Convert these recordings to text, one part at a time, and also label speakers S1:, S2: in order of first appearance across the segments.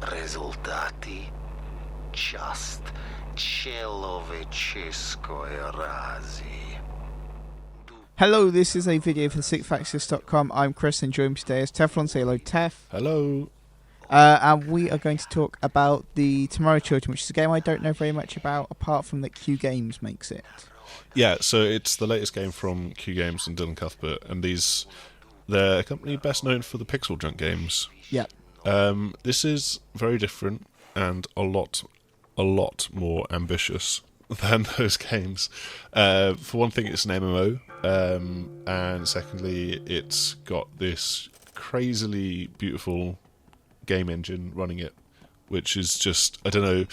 S1: Rezultati just человеческой рази.
S2: Hello, this is a video for SickFaxis.com. I'm Chris, and joining me today is Teflon. Say hello, Tef.
S3: Hello.
S2: And we are going to talk about the Tomorrow Children, which is a game I don't know very much about, apart from that Q Games makes it.
S3: Yeah, so it's the latest game from Q Games and Dylan Cuthbert, and they're a company best known for the Pixel Junk games.
S2: Yeah.
S3: This is very different and a lot more ambitious than those games. For one thing, it's an MMO, and secondly, it's got this crazily beautiful game engine running it, which is just, I don't know,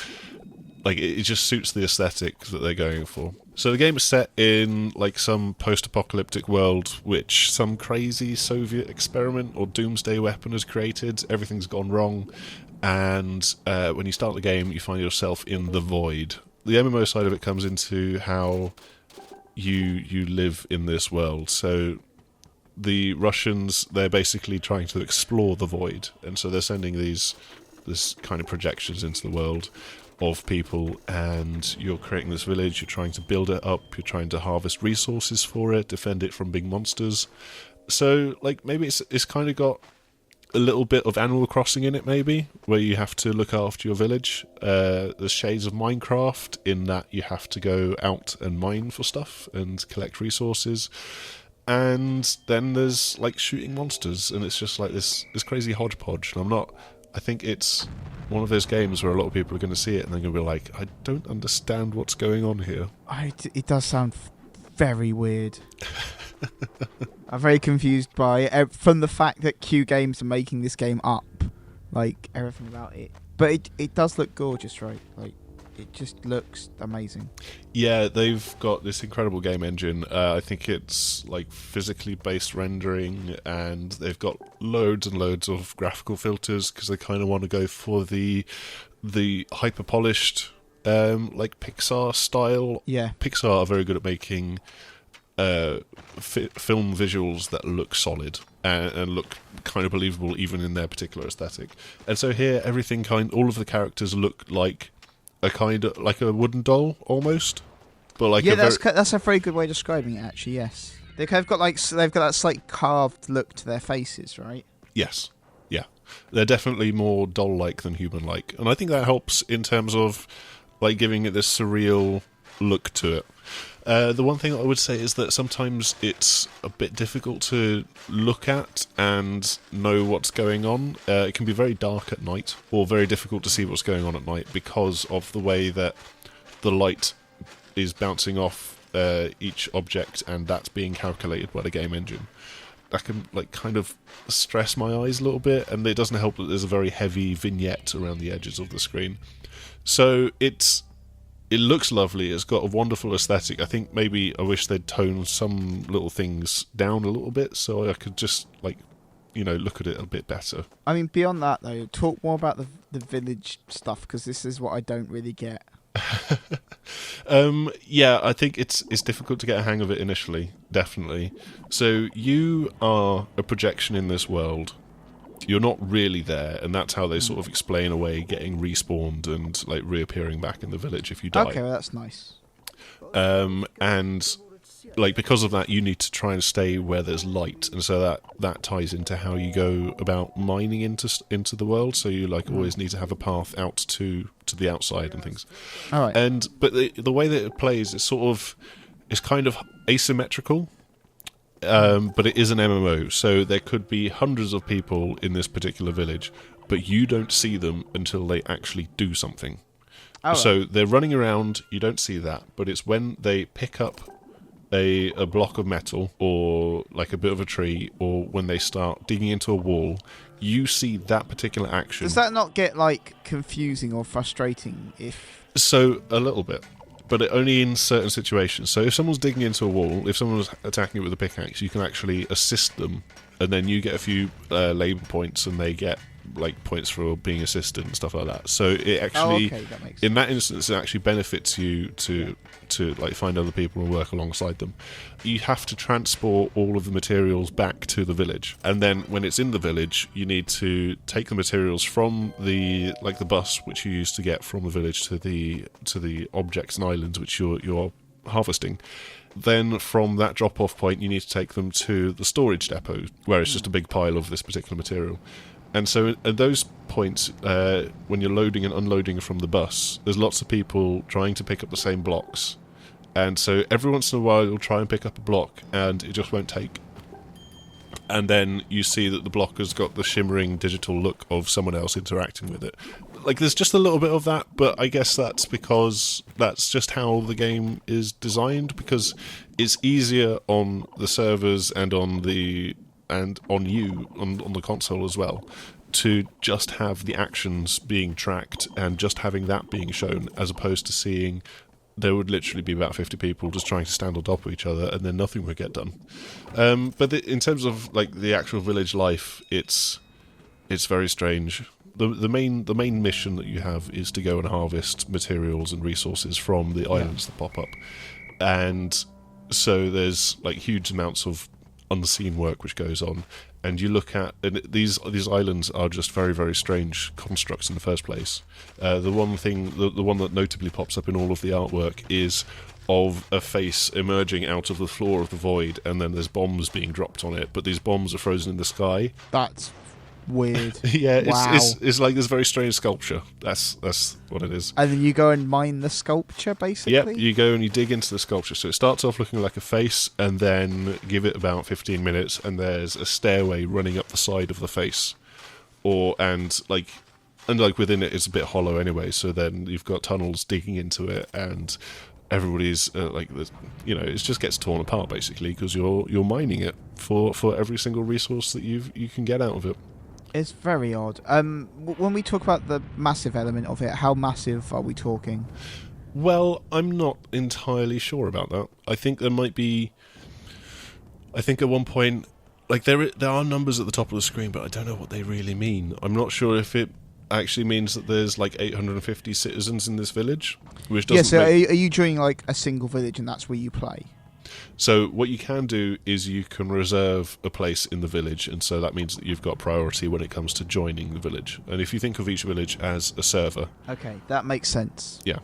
S3: like it just suits the aesthetic that they're going for. So the game is set in like some post-apocalyptic world which some crazy Soviet experiment or doomsday weapon has created. Everything's gone wrong, and when you start the game you find yourself in the void. The MMO side of it comes into how you live in this world. So the Russians, they're basically trying to explore the void, and so they're sending this kind of projections into the world of people, and you're creating this village, you're trying to build it up, you're trying to harvest resources for it, defend it from big monsters. So like maybe it's kind of got a little bit of Animal Crossing in it, maybe, where you have to look after your village. There's shades of Minecraft in that you have to go out and mine for stuff and collect resources. And then there's like shooting monsters, and it's just like this crazy hodgepodge. And I think it's one of those games where a lot of people are going to see it and they're going to be like, I don't understand what's going on here.
S2: It does sound very weird. I'm very confused by it, from the fact that Q Games are making this game up, like everything about it. But it does look gorgeous, right? Like it just looks amazing.
S3: Yeah, they've got this incredible game engine. I think it's like physically based rendering, and they've got loads and loads of graphical filters because they kind of want to go for the hyper polished like Pixar style.
S2: Yeah,
S3: Pixar are very good at making film visuals that look solid and look kind of believable even in their particular aesthetic. And so here, all of the characters look like a kind of like a wooden doll almost, but like
S2: that's a very good way of describing it. Actually, yes, they've got that slight carved look to their faces, right?
S3: Yes, yeah, they're definitely more doll-like than human-like, and I think that helps in terms of like giving it this surreal look to it. The one thing I would say is that sometimes it's a bit difficult to look at and know what's going on. It can be very dark at night, or very difficult to see what's going on at night because of the way that the light is bouncing off each object, and that's being calculated by the game engine. That can like kind of stress my eyes a little bit, and it doesn't help that there's a very heavy vignette around the edges of the screen. So it looks lovely. It's got a wonderful aesthetic. I think maybe I wish they'd tone some little things down a little bit so I could just like, look at it a bit better.
S2: I mean, beyond that though, talk more about the village stuff, because this is what I don't really get.
S3: Yeah, I think it's difficult to get a hang of it initially, definitely. So you are a projection in this world. You're not really there, and that's how they sort of explain away getting respawned and like reappearing back in the village if you die.
S2: Okay, well, that's nice.
S3: And like because of that, you need to try and stay where there's light, and so that ties into how you go about mining into the world. So you like always need to have a path out to the outside and things.
S2: All right.
S3: But the way that it plays is it's kind of asymmetrical. But it is an MMO, so there could be hundreds of people in this particular village, but you don't see them until they actually do something. So they're running around, you don't see that, but it's when they pick up a block of metal or like a bit of a tree, or when they start digging into a wall, you see that particular action.
S2: Does that not get like confusing or frustrating
S3: So a little bit. But only in certain situations. So if someone's digging into a wall, if someone's attacking it with a pickaxe, you can actually assist them, and then you get a few labour points, and they get like points for being assistant and stuff like that. So it actually,
S2: that makes
S3: in that instance, it actually benefits you to like find other people and work alongside them. You have to transport all of the materials back to the village, and then when it's in the village, you need to take the materials from the bus which you use to get from the village to the objects and islands which you're harvesting. Then from that drop-off point, you need to take them to the storage depot, where it's just a big pile of this particular material. And so at those points, when you're loading and unloading from the bus, there's lots of people trying to pick up the same blocks. And so every once in a while, you'll try and pick up a block, and it just won't take. And then you see that the block has got the shimmering digital look of someone else interacting with it. Like, there's just a little bit of that, but I guess that's because that's just how the game is designed, because it's easier on the servers and on the console as well, to just have the actions being tracked and just having that being shown, as opposed to seeing there would literally be about 50 people just trying to stand on top of each other, and then nothing would get done. But in terms of like the actual village life, it's very strange. The main mission that you have is to go and harvest materials and resources from the islands that pop up, and so there's like huge amounts of unseen work which goes on. And you look at, and these islands are just very, very strange constructs in the first place. The one that notably pops up in all of the artwork is of a face emerging out of the floor of the void, and then there's bombs being dropped on it, but these bombs are frozen in the sky.
S2: That's weird.
S3: Yeah,
S2: wow.
S3: it's like this very strange sculpture. That's what it is.
S2: And then you go and mine the sculpture, basically?
S3: Yep, you go and you dig into the sculpture. So it starts off looking like a face, and then give it about 15 minutes, and there's a stairway running up the side of the face. And within it, it's a bit hollow anyway, so then you've got tunnels digging into it, and everybody's it just gets torn apart, basically, because you're mining it for every single resource that you can get out of it.
S2: It's very odd. When we talk about the massive element of it, how massive are we talking?
S3: Well, I'm not entirely sure about that. I think there might be. I think at one point, like there are numbers at the top of the screen, but I don't know what they really mean. I'm not sure if it actually means that there's like 850 citizens in this village, which doesn't.
S2: So are you joining like a single village, and that's where you play?
S3: So what you can do is you can reserve a place in the village, and so that means that you've got priority when it comes to joining the village. And if you think of each village as a server...
S2: Okay, that makes sense.
S3: Yeah.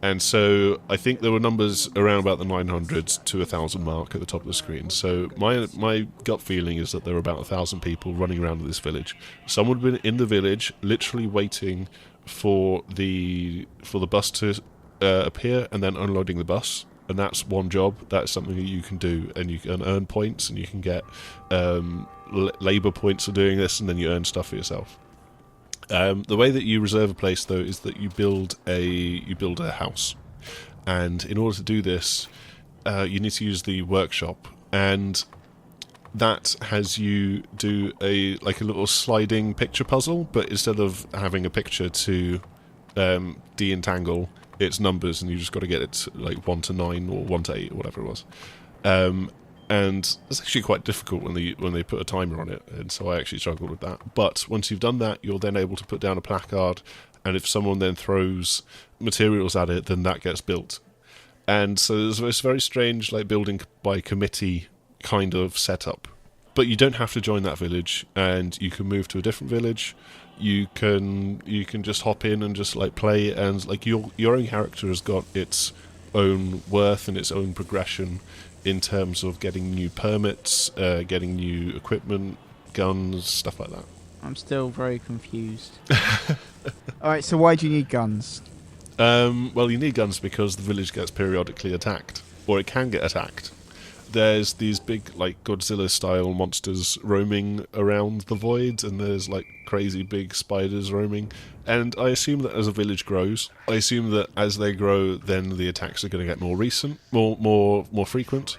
S3: And so I think there were numbers around about the 900 to 1,000 mark at the top of the screen. So my gut feeling is that there were about 1,000 people running around in this village. Some would have been in the village, literally waiting for the bus to appear, and then unloading the bus. And that's one job. That's something that you can do, and you can earn points, and you can get labour points for doing this, and then you earn stuff for yourself. The way that you reserve a place, though, is that you build a house, and in order to do this, you need to use the workshop, and that has you do a little sliding picture puzzle, but instead of having a picture to de-entangle, it's numbers, and you just got to get it like 1 to 9 or 1 to 8 or whatever it was. And it's actually quite difficult when they put a timer on it, and so I actually struggled with that. But once you've done that, you're then able to put down a placard, and if someone then throws materials at it, then that gets built. And so there's this very strange, like, building by committee kind of setup. But you don't have to join that village, and you can move to a different village. You can just hop in and just like play, and like your own character has got its own worth and its own progression in terms of getting new permits, getting new equipment, guns, stuff like that.
S2: I'm still very confused. Alright, so why do you need guns?
S3: Well, you need guns because the village gets periodically attacked, or it can get attacked. There's these big, like, Godzilla-style monsters roaming around the void, and there's, like, crazy big spiders roaming. And I assume that as a village grows, I assume that as they grow, then the attacks are going to get more recent, more frequent.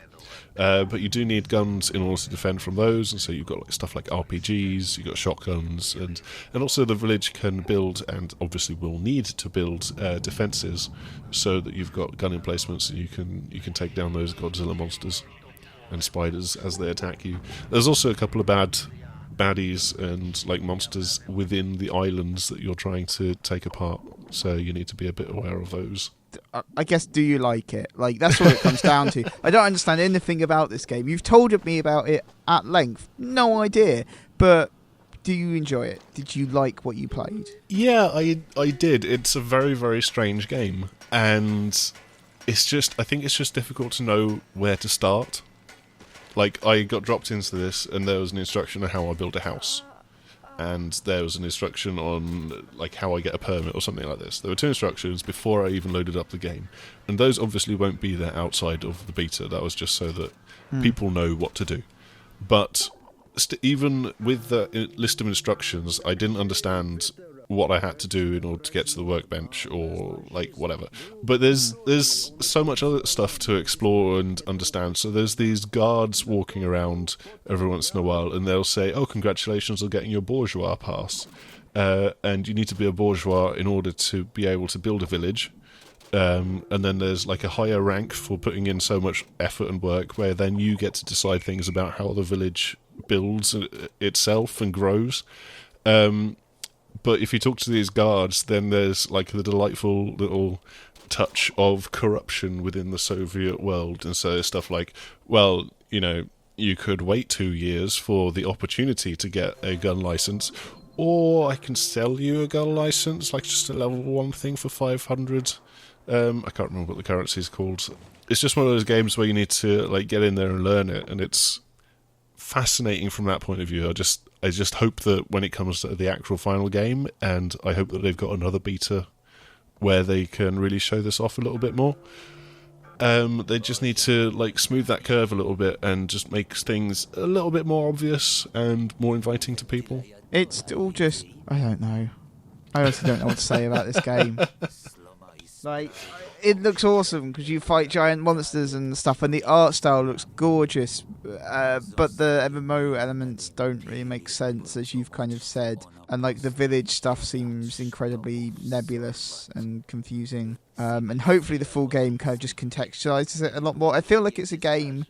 S3: But you do need guns in order to defend from those, and so you've got stuff like RPGs, you've got shotguns, and also the village can build, and obviously will need to build, defences, so that you've got gun emplacements, and you can take down those Godzilla monsters and spiders as they attack you. There's also a couple of bad baddies and like monsters within the islands that you're trying to take apart. So you need to be a bit aware of those.
S2: I guess, do you like it? Like, that's what it comes down to. I don't understand anything about this game. You've told me about it at length. No idea. But do you enjoy it? Did you like what you played?
S3: Yeah, I did. It's a very, very strange game. And it's just, I think it's just difficult to know where to start. Like, I got dropped into this, and there was an instruction on how I build a house. And there was an instruction on like how I get a permit or something like this. There were 2 instructions before I even loaded up the game, and those obviously won't be there outside of the beta. That was just so that people know what to do. But even with the list of instructions, I didn't understand what I had to do in order to get to the workbench or like whatever. But there's so much other stuff to explore and understand. So there's these guards walking around every once in a while, and they'll say, "Oh, congratulations on getting your bourgeois pass," and you need to be a bourgeois in order to be able to build a village. And then there's like a higher rank for putting in so much effort and work, where then you get to decide things about how the village builds itself and grows. But if you talk to these guards, then there's like the delightful little touch of corruption within the Soviet world. And so stuff like, well, you know, you could wait 2 years for the opportunity to get a gun license, or I can sell you a gun license, like just a level 1 thing for 500. I can't remember what the currency is called. It's just one of those games where you need to like get in there and learn it, and it's fascinating from that point of view. I just hope that when it comes to the actual final game, and I hope that they've got another beta where they can really show this off a little bit more. They just need to like smooth that curve a little bit and just make things a little bit more obvious and more inviting to people.
S2: It's all just, I don't know. I honestly don't know what to say about this game. Like, it looks awesome because you fight giant monsters and stuff, and the art style looks gorgeous, but the MMO elements don't really make sense, as you've kind of said, and like the village stuff seems incredibly nebulous and confusing, and hopefully the full game kind of just contextualizes it a lot more. I feel like it's a game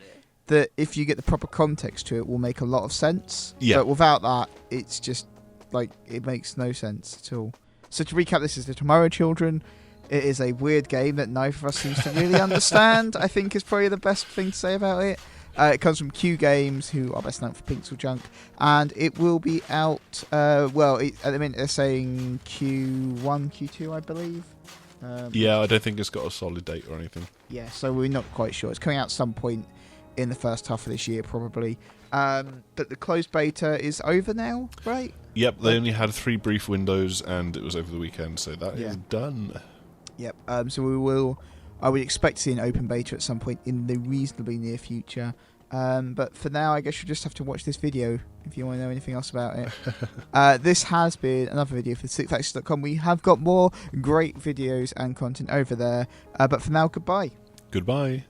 S2: that, if you get the proper context to it, will make a lot of sense, but without that, it's just like, it makes no sense at all. So to recap, this is the Tomorrow Children. It is a weird game that neither of us seems to really understand, I think is probably the best thing to say about it. It comes from Q Games, who are best known for Pixel Junk, and it will be out, at the minute they're saying Q1, Q2, I believe.
S3: Yeah, I don't think it's got a solid date or anything.
S2: Yeah, so we're not quite sure. It's coming out some point in the first half of this year, probably. But the closed beta is over now, right?
S3: Yep, they only had 3 brief windows, and it was over the weekend, so that is done.
S2: Yep. So I would expect to see an open beta at some point in the reasonably near future. But for now, I guess you'll just have to watch this video if you want to know anything else about it. This has been another video for 6axis.com. We have got more great videos and content over there. But for now, goodbye.
S3: Goodbye.